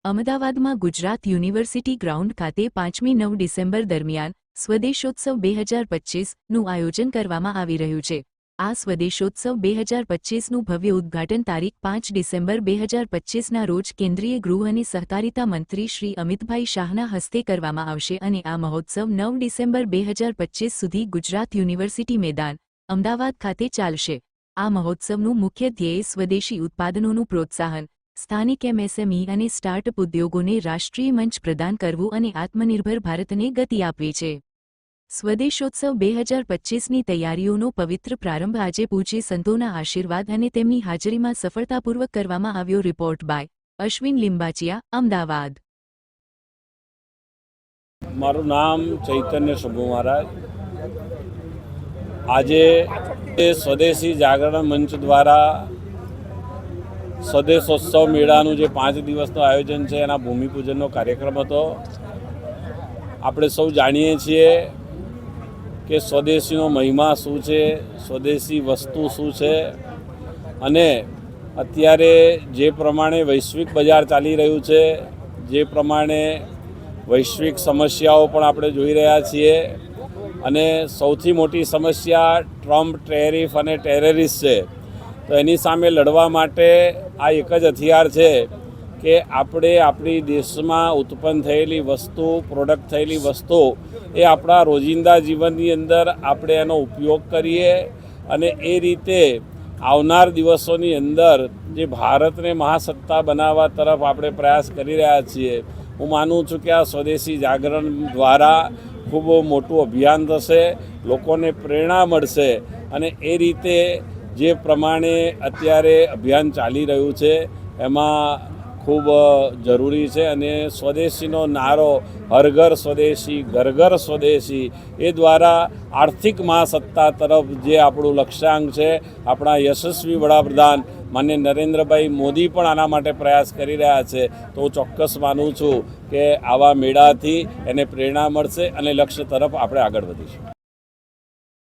અમદાવાદમાં Gujarat university ground ખાતે 5મી 9 December દરમિયાન સ્વદેશોત્સવ 2025નું આયોજન કરવામાં આવી રહ્યું છે। આ સ્વદેશોત્સવ 2025નું ભવ્ય ઉદ્ઘાટન તારીખ 5 ડિસેમ્બર 2025ના રોજ કેન્દ્રીય ગૃહ અને સહકારિતા મંત્રી શ્રી અમિતભાઈ શાહના હસ્તે કરવામાં આવશે અને આ મહોત્સવ 9 ડિસેમ્બર 2025 સુધી ગુજરાત યુનિવર્સિટી મેદાન, અમદાવાદ ખાતે ચાલશે। આ મહોત્સવનું મુખ્ય ધ્યેય સ્વદેશી ઉત્પાદનોનું પ્રોત્સાહન, સ્થાનિક એમએસએમઈ અને સ્ટાર્ટઅપ ઉદ્યોગોને રાષ્ટ્રીય મંચ પ્રદાન કરવું અને આત્મનિર્ભર ભારતને ગતિ આપવી છે। સ્વદેશોત્સવ 2025ની તૈયારીઓનો પવિત્ર પ્રારંભ આજે પૂજ્ય સંતોના આશીર્વાદ અને તેમની હાજરીમાં સફળતાપૂર્વક કરવામાં આવ્યો। Report by Ashwin Limbachiya, Ahmedabad. મારું નામ ચૈતન્ય શંભુ મહારાજ। આજે સ્વદેશી જાગરણ મંચ દ્વારા સ્વદેશોત્સવ મેળાનું જે 5 દિવસનું આયોજન છે એના ભૂમિપૂજનનો કાર્યક્રમ હતો। આપણે સૌ જાણીએ છીએ કે સ્વદેશીનો મહિમા શું છે, સ્વદેશી વસ્તુ શું છે અને અત્યારે જે પ્રમાણે વૈશ્વિક બજાર ચાલી રહ્યું છે, જે પ્રમાણે વૈશ્વિક સમસ્યાઓ પણ આપણે જોઈ રહ્યા છીએ અને સૌથી મોટી સમસ્યા ટ્રમ્પ ટેરિફ અને ટેરરિસ્ટ છે। તો એની સામે લડવા માટે આ એક જ હથિયાર છે કે આપણે આપણી દેશમાં ઉત્પન્ન થયેલી વસ્તુ, પ્રોડક્ટ થયેલી વસ્તુ એ આપણા રોજિંદા જીવનની અંદર આપણે એનો ઉપયોગ કરીએ અને એ રીતે આવનાર દિવસોની અંદર જે ભારતને મહાસત્તા બનાવવા તરફ આપણે પ્રયાસ કરી રહ્યા છીએ। હું માનું છું કે આ સ્વદેશી જાગરણ દ્વારા ખૂબ મોટું અભિયાન થશે, લોકોને પ્રેરણા મળશે અને એ રીતે જે પ્રમાણે અત્યારે અભિયાન ચાલી રહ્યું છે એમાં ખૂબ જરૂરી છે અને સ્વદેશીનો નારો હર ઘર સ્વદેશી, ઘર ઘર સ્વદેશી એ દ્વારા આર્થિક મહાસત્તા તરફ જે આપણું લક્ષ્યાંક છે, આપણા યશસ્વી વડાપ્રધાન માન્ય નરેન્દ્રભાઈ મોદી પણ આના માટે પ્રયાસ કરી રહ્યા છે। તો હું ચોક્કસ માનું છું કે આવા મેળાથી એને પ્રેરણા મળશે અને લક્ષ્ય તરફ આપણે આગળ વધીશું।